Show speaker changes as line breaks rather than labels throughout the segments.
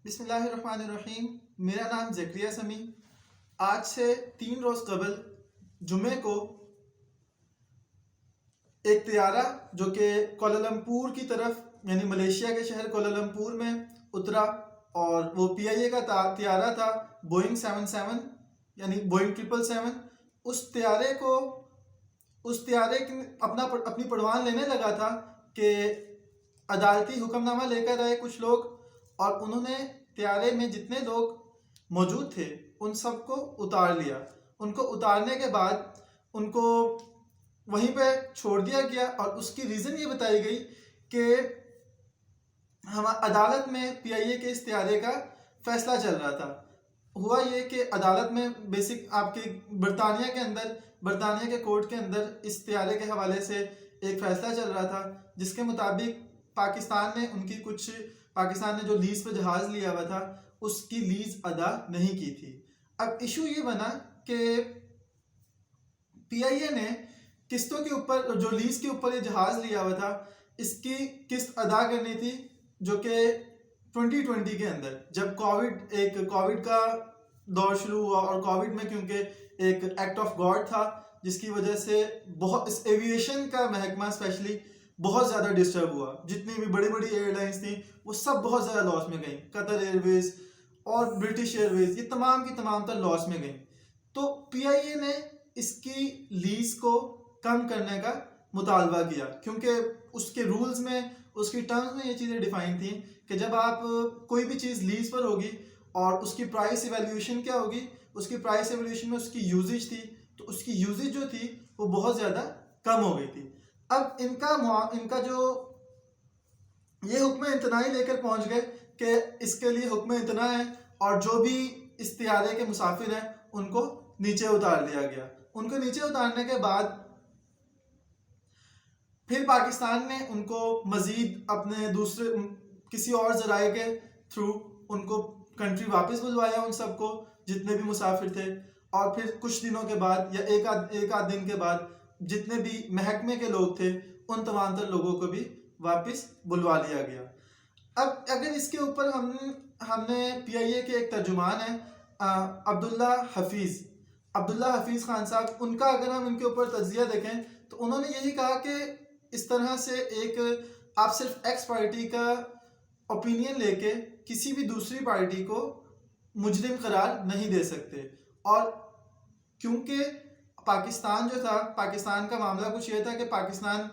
بسم اللہ الرحمن الرحیم. میرا نام زکریا سمی. آج سے 3 روز قبل جمعے کو ایک طیارہ جو کہ کوالالمپور کی طرف یعنی ملیشیا کے شہر کوالالمپور میں اترا اور وہ پی آئی اے کا طیارہ تھا بوئنگ 77 یعنی بوئنگ 777. اس طیارے اپنی پڑوان لینے لگا تھا کہ عدالتی حکم نامہ لے کر آئے کچھ لوگ، اور انہوں نے طیارے میں جتنے لوگ موجود تھے ان سب کو اتار لیا. ان کو اتارنے کے بعد ان کو وہیں پہ چھوڑ دیا گیا، اور اس کی ریزن یہ بتائی گئی کہ عدالت میں پی آئی اے کے اس طیارے کا فیصلہ چل رہا تھا. ہوا یہ کہ عدالت میں بیسک آپ کے برطانیہ کے کورٹ کے اندر اس طیارے کے حوالے سے ایک فیصلہ چل رہا تھا، جس کے مطابق پاکستان نے جو لیز پہ جہاز لیا ہوا تھا اس کی لیز ادا نہیں کی تھی. اب ایشو یہ بنا کہ پی آئی اے نے قسطوں کے اوپر جو لیز کے اوپر یہ جہاز لیا ہوا تھا اس کی قسط ادا کرنی تھی، جو کہ 2020 کے اندر جب کووڈ کا دور شروع ہوا، اور کووڈ میں کیونکہ ایک ایکٹ آف گاڈ تھا جس کی وجہ سے اس ایویشن کا محکمہ اسپیشلی بہت زیادہ ڈسٹرب ہوا. جتنی بھی بڑی بڑی ایئر لائنس تھیں وہ سب بہت زیادہ لاس میں گئیں. قطر ایئر ویز اور برٹش ایئر ویز یہ تمام کی تمام تر لاس میں گئیں. تو پی آئی اے نے اس کی لیز کو کم کرنے کا مطالبہ کیا، کیونکہ اس کے رولز میں اس کی ٹرمز میں یہ چیزیں ڈیفائن تھیں کہ جب آپ کوئی بھی چیز لیز پر ہوگی اور اس کی پرائس ایویلیوشن کیا ہوگی، اس کی پرائس ایویلیوشن میں اس کی یوزیج تھی، تو اس کی یوزیج جو تھی وہ بہت زیادہ کم ہو گئی تھی. اب ان کا جو یہ حکم امتناعی لے کر پہنچ گئے کہ اس کے لیے حکم امتناع ہے، اور جو بھی اس طیارے کے مسافر ہیں ان کو نیچے اتار دیا گیا. ان کو نیچے اتارنے کے بعد پھر پاکستان نے ان کو مزید اپنے دوسرے کسی اور ذرائع کے تھرو ان کو کنٹری واپس بلوایا، ان سب کو جتنے بھی مسافر تھے. اور پھر کچھ دنوں کے بعد یا ایک آدھ دن کے بعد جتنے بھی محکمے کے لوگ تھے ان تمام تر لوگوں کو بھی واپس بلوا لیا گیا. اب اگر اس کے اوپر ہم نے پی آئی اے کے ایک ترجمان ہیں عبداللہ حفیظ خان صاحب، ان کا اگر ہم ان کے اوپر تجزیہ دیکھیں تو انہوں نے یہی کہا کہ اس طرح سے آپ صرف ایکس پارٹی کا اوپینین لے کے کسی بھی دوسری پارٹی کو مجرم قرار نہیں دے سکتے. اور کیونکہ پاکستان جو تھا، پاکستان کا معاملہ کچھ یہ تھا کہ پاکستان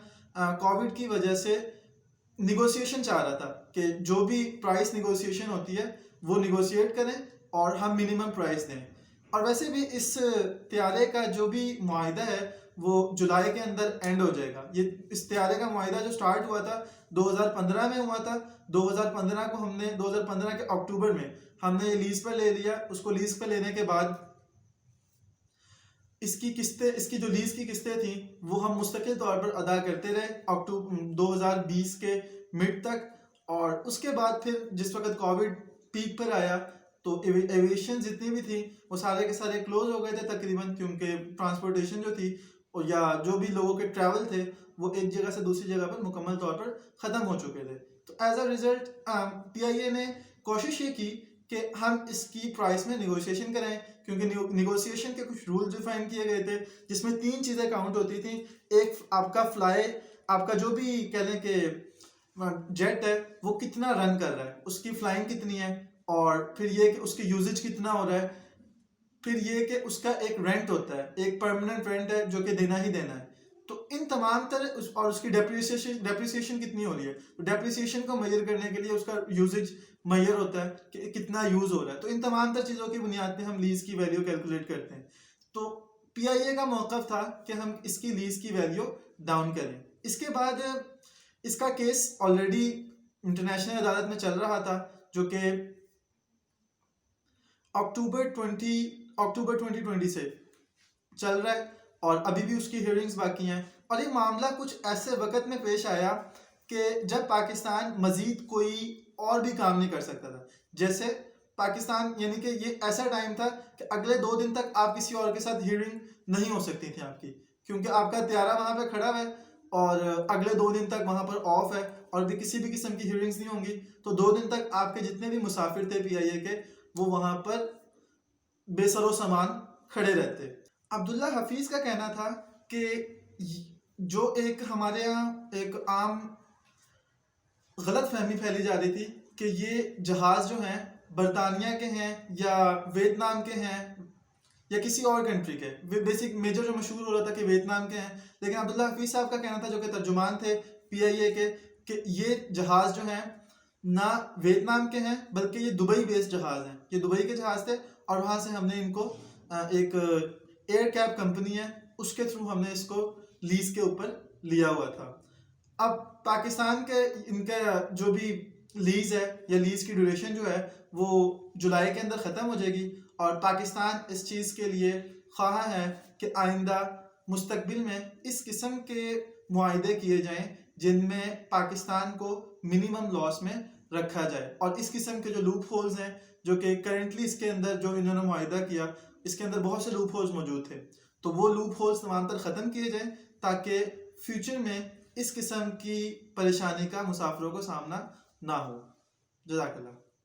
کووڈ کی وجہ سے نیگوسیشن چاہ رہا تھا کہ جو بھی پرائس نیگوسیشن ہوتی ہے وہ نیگوسیٹ کریں اور ہم منیمم پرائس دیں. اور ویسے بھی اس طیارے کا جو بھی معاہدہ ہے وہ جولائی کے اندر اینڈ ہو جائے گا. اس طیارے کا معاہدہ جو سٹارٹ ہوا تھا 2015 میں ہوا تھا. 2015 کے اکتوبر میں ہم نے یہ لیز پر لے لیا. اس کو لیز پر لینے کے بعد اس کی جو لیز کی قسطیں تھیں وہ ہم مستقل طور پر ادا کرتے رہے اکتوبر 2020 کے مڈ تک. اور اس کے بعد پھر جس وقت کووڈ پیک پر آیا تو ایویشن جتنی بھی تھی وہ سارے کے سارے کلوز ہو گئے تھے تقریباً، کیونکہ ٹرانسپورٹیشن جو تھی یا جو بھی لوگوں کے ٹریول تھے وہ ایک جگہ سے دوسری جگہ پر مکمل طور پر ختم ہو چکے تھے. تو ایز اے ریزلٹ پی آئی اے نے کوشش یہ کی کہ ہم اس کی پرائس میں نیگوسیشن کریں، کیونکہ نیگوسیشن کے کچھ رول ڈیفائن کیے گئے تھے جس میں 3 چیزیں کاؤنٹ ہوتی تھیں. ایک آپ کا جو بھی کہہ لیں کہ جیٹ ہے وہ کتنا رن کر رہا ہے، اس کی فلائنگ کتنی ہے، اور پھر یہ کہ اس کی یوزیج کتنا ہو رہا ہے، پھر یہ کہ اس کا ایک رینٹ ہوتا ہے، ایک پرماننٹ رینٹ ہے جو کہ دینا ہی دینا ہے. تو ان تمام تر اور اس کی ڈیپریسیشن کتنی ہو رہی ہے، تو ڈیپریسیشن کو میجر کرنے کے لیے اس کا یوزیج میجر ہوتا ہے کہ کتنا یوز ہو رہا ہے. تو ان تمام تر چیزوں کی بنیاد پہ ہم لیز کی ویلیو کیلکولیٹ کرتے ہیں. تو پی آئی اے کا موقف تھا کہ ہم اس کی لیز کی ویلیو ڈاؤن کریں. اس کے بعد اس کا کیس آلریڈی انٹرنیشنل عدالت میں چل رہا تھا جو کہ اکتوبر 2020 سے چل رہا ہے، اور ابھی بھی اس کی ہیئرنگز باقی ہیں. اور یہ معاملہ کچھ ایسے وقت میں پیش آیا کہ جب پاکستان مزید کوئی اور بھی کام نہیں کر سکتا تھا. جیسے پاکستان یعنی کہ یہ ایسا ٹائم تھا کہ اگلے 2 دن تک آپ کسی اور کے ساتھ ہیئرنگ نہیں ہو سکتی تھی آپ کی، کیونکہ آپ کا طیارہ وہاں پہ کھڑا ہے اور اگلے 2 دن تک وہاں پر آف ہے. اور بھی کسی بھی قسم کی ہیئرنگز نہیں ہوں گی. تو 2 دن تک آپ کے جتنے بھی مسافر تھے PIA کے وہ وہاں پر بے سر و سامان کھڑے رہتے. عبداللہ حفیظ کا کہنا تھا کہ جو ایک ہمارے یہاں ایک عام غلط فہمی پھیلی جا رہی تھی کہ یہ جہاز جو ہیں برطانیہ کے ہیں یا ویتنام کے ہیں یا کسی اور کنٹری کے، بیسک میجر جو مشہور ہو رہا تھا کہ ویتنام کے ہیں. لیکن عبداللہ حفیظ صاحب کا کہنا تھا جو کہ ترجمان تھے PIA کے کہ یہ جہاز جو ہیں نہ ویتنام کے ہیں بلکہ یہ دبئی بیسڈ جہاز ہیں. یہ دبئی کے جہاز تھے اور وہاں سے ہم نے ان کو ایک ایئر کیب کمپنی ہے اس کے تھرو ہم نے اس کو لیز کے اوپر لیا ہوا تھا. اب پاکستان کے ان کا جو بھی لیز ہے یا لیز کی ڈیوریشن جو ہے وہ جولائی کے اندر ختم ہو جائے گی اور پاکستان اس چیز کے لیے خواہاں ہے کہ آئندہ مستقبل میں اس قسم کے معاہدے کیے جائیں جن میں پاکستان کو منیمم لاس میں رکھا جائے. اور اس قسم کے جو لوپ ہولز ہیں جو کہ کرنٹلی اس کے اندر جو انہوں نے معاہدہ کیا اس کے اندر بہت سے لوپ ہولز موجود تھے تو وہ لوپ ہولز تمام تر ختم کیے جائیں تاکہ فیوچر میں اس قسم کی پریشانی کا مسافروں کو سامنا نہ ہو. جزاک اللہ.